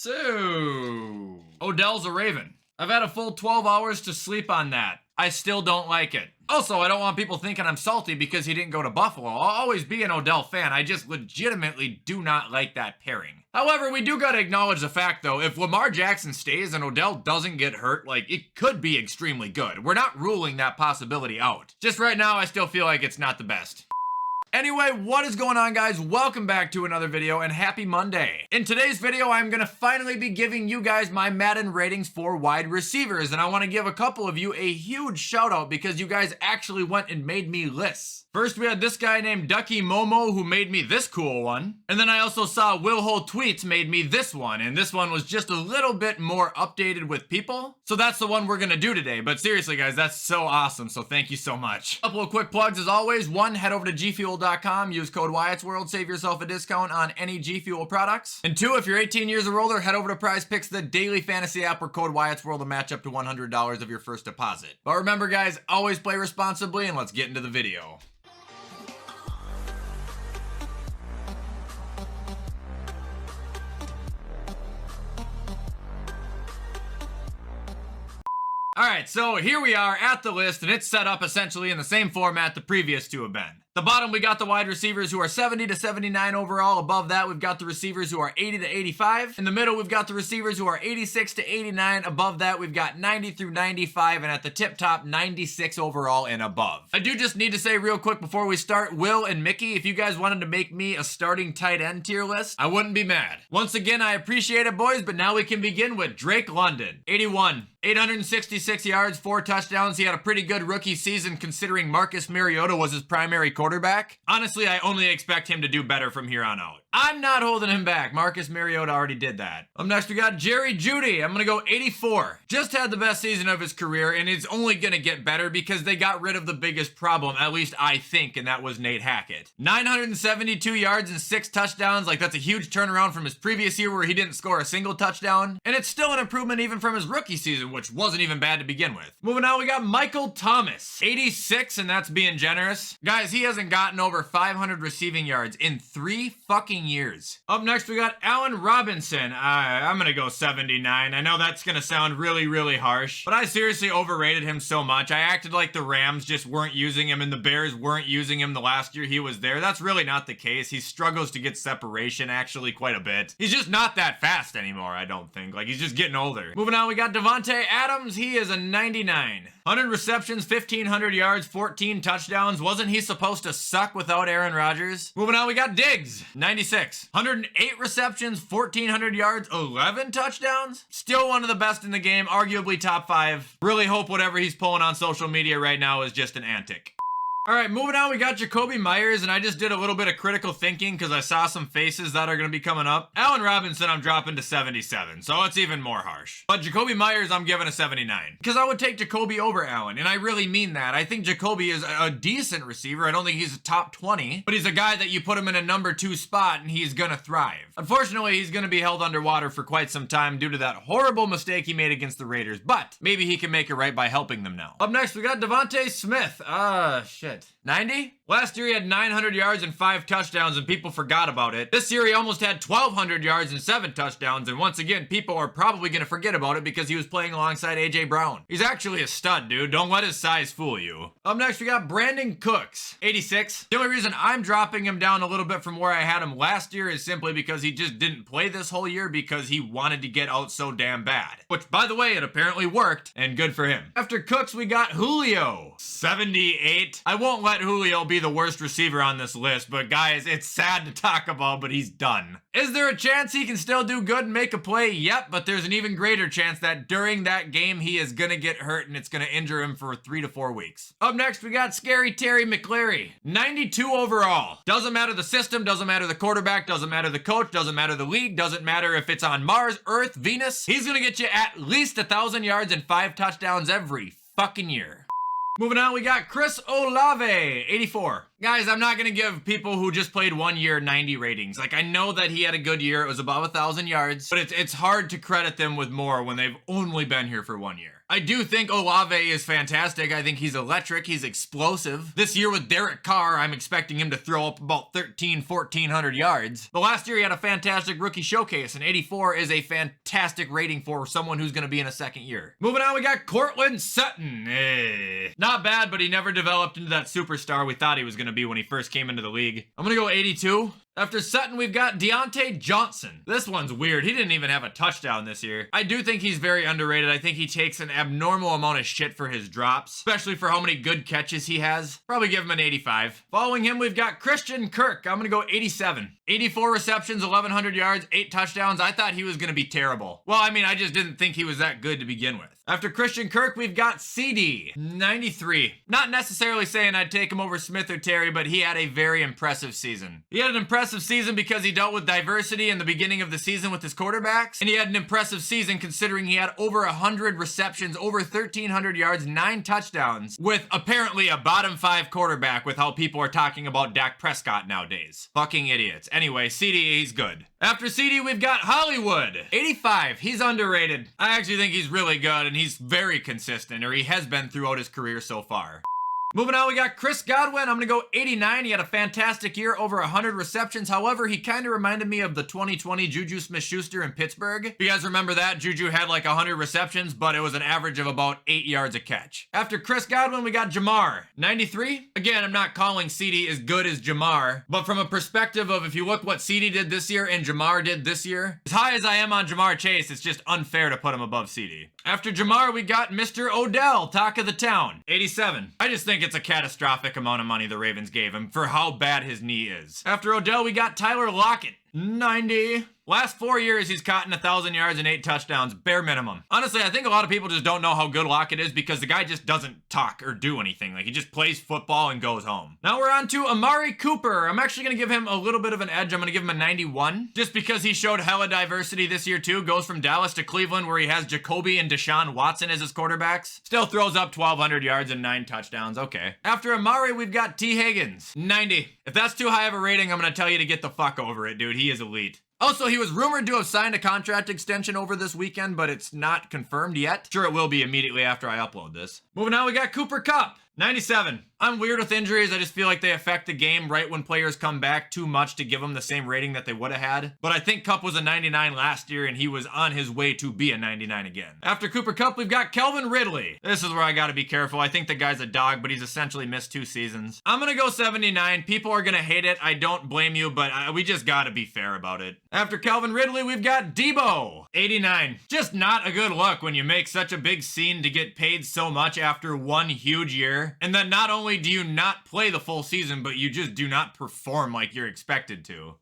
So, Odell's a Raven. I've had a full 12 hours to sleep on that. I still don't like it. Also, I don't want people thinking I'm salty because he didn't go to Buffalo. I'll always be an Odell fan. I just legitimately do not like that pairing. However, we do gotta acknowledge the fact though, if Lamar Jackson stays and Odell doesn't get hurt, like, it could be extremely good. We're not ruling that possibility out. Just right now, I still feel like it's not the best. Anyway, what is going on, guys? Welcome back to another video and happy Monday. In today's video, I'm gonna finally be giving you guys my Madden ratings for wide receivers, and I want to give a couple of you a huge shout out because you guys actually went and made me lists. First, we had this guy named Ducky Momo who made me this cool one. And then I also saw Will Ho Tweets made me this one, and this one was just a little bit more updated with people. So that's the one we're gonna do today. But seriously, guys, that's so awesome, so thank you so much. Couple of quick plugs as always. One, head over to gfuel.com, use code WyattzWorld, save yourself a discount on any G Fuel products. And two, if you're 18 years or older, head over to Prize Picks, the daily fantasy app where code WyattzWorld will match up to $100 of your first deposit. But remember, guys, always play responsibly, and let's get into the video. Alright, so here we are at the list, and it's set up essentially in the same format the previous two have been. The bottom, we got the wide receivers who are 70 to 79 overall. Above that, we've got the receivers who are 80 to 85. In the middle, we've got the receivers who are 86 to 89. Above that, we've got 90 through 95. And at the tip top, 96 overall and above. I do just need to say real quick before we start, Will and Mickey, if you guys wanted to make me a starting tight end tier list, I wouldn't be mad. Once again, I appreciate it, boys, but now we can begin with Drake London. 81. 866 yards, 4 touchdowns. He had a pretty good rookie season considering Marcus Mariota was his primary quarterback. Honestly, I only expect him to do better from here on out. I'm not holding him back. Marcus Mariota already did that. Up next, we got Jerry Jeudy. I'm gonna go 84. Just had the best season of his career, and it's only gonna get better because they got rid of the biggest problem, at least I think, and that was Nate Hackett. 972 yards and 6 touchdowns. Like, that's a huge turnaround from his previous year where he didn't score a single touchdown. And it's still an improvement even from his rookie season, which wasn't even bad to begin with. Moving on, we got Michael Thomas. 86, and that's being generous. Guys, he hasn't gotten over 500 receiving yards in 3 fucking years. Up next, we got Allen Robinson. I'm gonna go 79. I know that's gonna sound really, really harsh, but I seriously overrated him so much. I acted like the Rams just weren't using him and the Bears weren't using him the last year he was there. That's really not the case. He struggles to get separation actually quite a bit. He's just not that fast anymore, I don't think. Like, he's just getting older. Moving on, we got Devontae Adams. He is a 99. 100 receptions, 1,500 yards, 14 touchdowns. Wasn't he supposed to suck without Aaron Rodgers? Moving on, we got Diggs. 96. 108 receptions, 1,400 yards, 11 touchdowns. Still one of the best in the game, arguably top 5. Really hope whatever he's pulling on social media right now is just an antic. All right, moving on, we got Jacoby Myers, and I just did a little bit of critical thinking because I saw some faces that are going to be coming up. Allen Robinson, I'm dropping to 77, so it's even more harsh. But Jacoby Myers, I'm giving a 79 because I would take Jacoby over Allen, and I really mean that. I think Jacoby is a decent receiver. I don't think he's a top 20, but he's a guy that you put him in a number 2 spot, and he's going to thrive. Unfortunately, he's going to be held underwater for quite some time due to that horrible mistake he made against the Raiders, but maybe he can make it right by helping them now. Up next, we got Devontae Smith. Shit. 90? Last year he had 900 yards and 5 touchdowns and people forgot about it. This year he almost had 1,200 yards and 7 touchdowns, and once again, people are probably gonna forget about it because he was playing alongside AJ Brown. He's actually a stud, dude. Don't let his size fool you. Up next, we got Brandon Cooks. 86. The only reason I'm dropping him down a little bit from where I had him last year is simply because he just didn't play this whole year because he wanted to get out so damn bad. Which, by the way, it apparently worked, and good for him. After Cooks, we got Julio. 78. I won't let Julio be the worst receiver on this list, but guys, it's sad to talk about, but he's done. Is there a chance he can still do good and make a play? Yep, but there's an even greater chance that during that game he is gonna get hurt and it's gonna injure him for 3 to 4 weeks. Up next, we got Scary Terry McLaurin. 92 overall. Doesn't matter the system, doesn't matter the quarterback, doesn't matter the coach, doesn't matter the league, doesn't matter if it's on Mars, Earth, Venus. He's gonna get you at least 1,000 yards and 5 touchdowns every fucking year. Moving on, we got Chris Olave, 84. Guys, I'm not gonna give people who just played 1 year 90 ratings. Like, I know that he had a good year. It was above 1,000 yards, but it's hard to credit them with more when they've only been here for 1 year. I do think Olave is fantastic. I think he's electric. He's explosive. This year with Derek Carr, I'm expecting him to throw up about 1,400 yards. But last year he had a fantastic rookie showcase, and 84 is a fantastic rating for someone who's going to be in a second year. Moving on, we got Courtland Sutton. Not bad, but he never developed into that superstar we thought he was going to be when he first came into the league. I'm going to go 82. After Sutton, we've got Deontay Johnson. This one's weird. He didn't even have a touchdown this year. I do think he's very underrated. I think he takes an abnormal amount of shit for his drops, especially for how many good catches he has. Probably give him an 85. Following him, we've got Christian Kirk. I'm gonna go 87. 84 receptions, 1,100 yards, 8 touchdowns. I thought he was gonna be terrible. Well, I mean, I just didn't think he was that good to begin with. After Christian Kirk, we've got CD, 93. Not necessarily saying I'd take him over Smith or Terry, but he had a very impressive season. He had an impressive season because he dealt with diversity in the beginning of the season with his quarterbacks, and he had an impressive season considering he had over 100 receptions, over 1,300 yards, 9 touchdowns, with apparently a bottom 5 quarterback with how people are talking about Dak Prescott nowadays. Fucking idiots. Anyway, CD, he's good. After CD, we've got Hollywood, 85. He's underrated. I actually think he's really good, and he's very consistent, or he has been throughout his career so far. Moving on, we got Chris Godwin. I'm going to go 89. He had a fantastic year, over 100 receptions. However, he kind of reminded me of the 2020 Juju Smith-Schuster in Pittsburgh. If you guys remember that, Juju had like 100 receptions, but it was an average of about 8 yards a catch. After Chris Godwin, we got Jamar, 93. Again, I'm not calling CD as good as Jamar, but from a perspective of if you look what CD did this year and Jamar did this year, as high as I am on Jamar Chase, it's just unfair to put him above CD. After Jamar, we got Mr. Odell, talk of the town, 87. I just think it's a catastrophic amount of money the Ravens gave him for how bad his knee is. After Odell, we got Tyler Lockett, 90. Last 4 years, he's caught in 1,000 yards and 8 touchdowns, bare minimum. Honestly, I think a lot of people just don't know how good Lockett is because the guy just doesn't talk or do anything. Like, he just plays football and goes home. Now we're on to Amari Cooper. I'm actually going to give him a little bit of an edge. I'm going to give him a 91, just because he showed hella diversity this year too. Goes from Dallas to Cleveland, where he has Jacoby and Deshaun Watson as his quarterbacks. Still throws up 1,200 yards and 9 touchdowns. Okay. After Amari, we've got T. Higgins, 90. If that's too high of a rating, I'm going to tell you to get the fuck over it, dude. He is elite. Also, he was rumored to have signed a contract extension over this weekend, but it's not confirmed yet. Sure, it will be immediately after I upload this. Moving on, we got Cooper Kupp, 97. I'm weird with injuries. I just feel like they affect the game right when players come back too much to give them the same rating that they would have had. But I think Kupp was a 99 last year, and he was on his way to be a 99 again. After Cooper Kupp, we've got Calvin Ridley. This is where I gotta be careful. I think the guy's a dog, but he's essentially missed 2 seasons. I'm gonna go 79. People are gonna hate it. I don't blame you, but we just gotta be fair about it. After Calvin Ridley, we've got Debo, 89. Just not a good look when you make such a big scene to get paid so much after 1 huge year. And then not only do you not play the full season, but you just do not perform like you're expected to.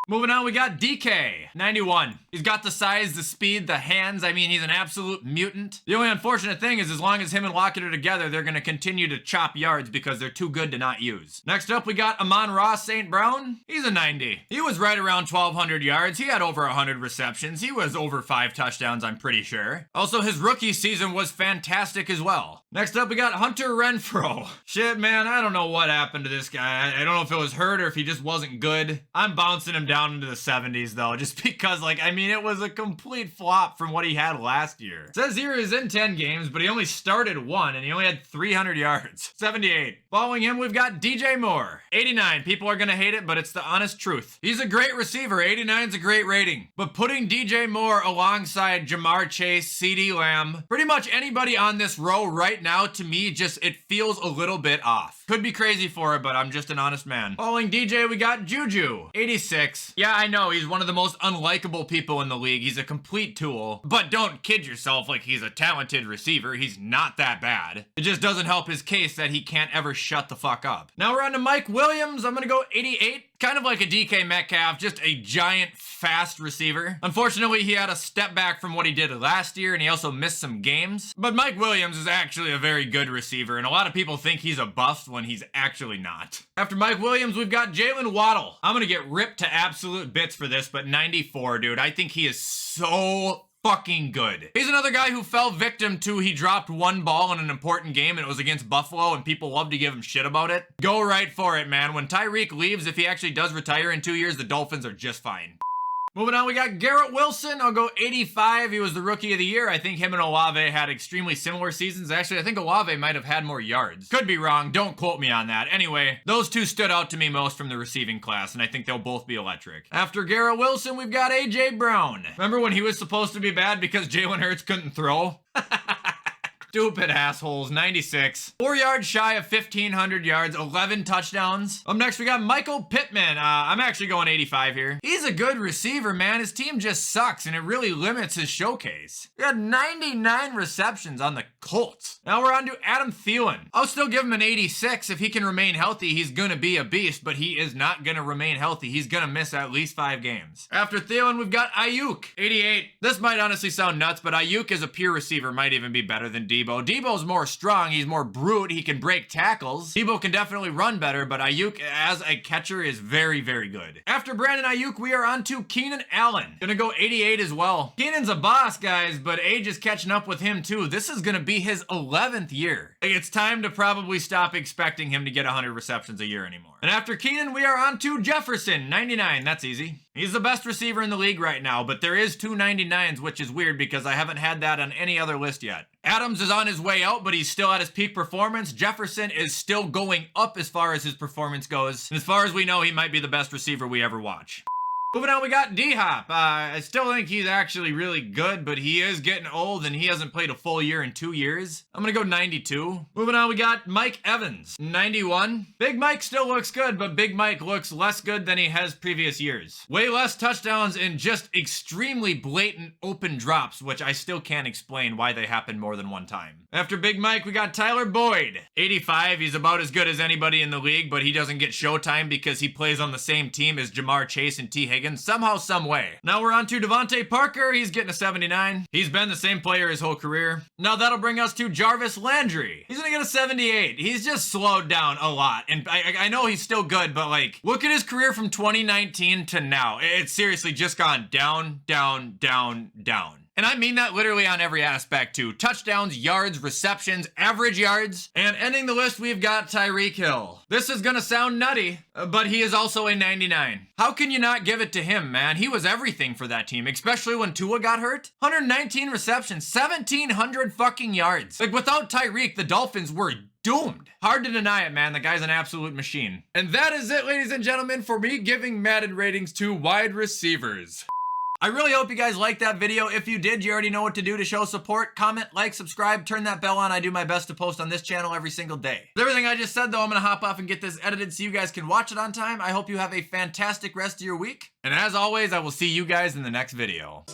Moving on, we got DK, 91. He's got the size, the speed, the hands. I mean, he's an absolute mutant. The only unfortunate thing is as long as him and Lockett are together, they're going to continue to chop yards because they're too good to not use. Next up, we got Amon-Ra St. Brown. He's a 90. He was right around 1,200 yards. He had over 100 receptions. He was over 5 touchdowns, I'm pretty sure. Also, his rookie season was fantastic as well. Next up, we got Hunter Renfrow. Shit, man, I don't know what happened to this guy. I don't know if it was hurt or if he just wasn't good. I'm bouncing him down into the 70s though, just because, like, I mean, it was a complete flop from what he had last year. It says here he's in 10 games, but he only started 1 and he only had 300 yards. 78. Following him, we've got DJ Moore, 89. People are gonna hate it, but it's the honest truth. He's a great receiver. 89's a great rating. But putting DJ Moore alongside Jamar Chase, CeeDee Lamb, pretty much anybody on this row right now, to me, just, it feels a little bit off. Could be crazy for it, but I'm just an honest man. Following DJ, we got Juju, 86. Yeah, I know, he's one of the most unlikable people in the league. He's a complete tool. But don't kid yourself like he's a talented receiver. He's not that bad. It just doesn't help his case that he can't ever shut the fuck up. Now we're on to Mike Williams. I'm gonna go 88. Kind of like a DK Metcalf, just a giant, fast receiver. Unfortunately, he had a step back from what he did last year, and he also missed some games. But Mike Williams is actually a very good receiver, and a lot of people think he's a bust when he's actually not. After Mike Williams, we've got Jalen Waddle. I'm gonna get ripped to absolute bits for this, but 94, dude. I think he is so fucking good. He's another guy who fell victim to he dropped one ball in an important game and it was against Buffalo and people love to give him shit about it. Go right for it, man. When Tyreek leaves, if he actually does retire in 2 years, the Dolphins are just fine. Moving on, we got Garrett Wilson. I'll go 85. He was the rookie of the year. I think him and Olave had extremely similar seasons. Actually, I think Olave might have had more yards. Could be wrong. Don't quote me on that. Anyway, those two stood out to me most from the receiving class, and I think they'll both be electric. After Garrett Wilson, we've got A.J. Brown. Remember when he was supposed to be bad because Jalen Hurts couldn't throw? Stupid assholes. 96. 4 yards shy of 1,500 yards, 11 touchdowns. Up next, we got Michael Pittman. I'm actually going 85 here. He's a good receiver, man. His team just sucks, and it really limits his showcase. He had 99 receptions on the Colts. Now we're on to Adam Thielen. I'll still give him an 86. If he can remain healthy, he's gonna be a beast, but he is not gonna remain healthy. He's gonna miss at least 5 games. After Thielen, we've got Ayuk. 88. This might honestly sound nuts, but Ayuk as a pure receiver might even be better than Debo. Debo's more strong, he's more brute, he can break tackles. Debo can definitely run better, but Ayuk as a catcher is very, very good. After Brandon Ayuk, we are on to Keenan Allen. Gonna go 88 as well. Keenan's a boss, guys, but age is catching up with him too. This is gonna be his 11th year. It's time to probably stop expecting him to get 100 receptions a year anymore. And after Keenan, we are on to Jefferson. 99, that's easy. He's the best receiver in the league right now, but there is 2 99s, which is weird because I haven't had that on any other list yet. Adams is on his way out, but he's still at his peak performance. Jefferson is still going up as far as his performance goes. And as far as we know, he might be the best receiver we ever watch. Moving on, we got D-Hop. I still think he's actually really good, but he is getting old and he hasn't played a full year in 2 years. I'm gonna go 92. Moving on, we got Mike Evans. 91. Big Mike still looks good, but Big Mike looks less good than he has previous years. Way less touchdowns and just extremely blatant open drops, which I still can't explain why they happen more than one time. After Big Mike, we got Tyler Boyd. 85. He's about as good as anybody in the league, but he doesn't get showtime because he plays on the same team as Jamar Chase and T. Higgins. Somehow, some way. Now we're on to Devontae Parker. He's getting a 79. He's been the same player his whole career. Now that'll bring us to Jarvis Landry. He's gonna get a 78. He's just slowed down a lot. And I know he's still good, but like, look at his career from 2019 to now. It's seriously just gone down, down, down, down. And I mean that literally on every aspect too. Touchdowns, yards, receptions, average yards. And ending the list, we've got Tyreek Hill. This is gonna sound nutty, but he is also a 99. How can you not give it to him, man? He was everything for that team, especially when Tua got hurt. 119 receptions, 1,700 fucking yards. Like without Tyreek, the Dolphins were doomed. Hard to deny it, man. The guy's an absolute machine. And that is it, ladies and gentlemen, for me giving Madden ratings to wide receivers. I really hope you guys liked that video. If you did, you already know what to do to show support. Comment, like, subscribe, turn that bell on. I do my best to post on this channel every single day. With everything I just said, though, I'm going to hop off and get this edited so you guys can watch it on time. I hope you have a fantastic rest of your week. And as always, I will see you guys in the next video.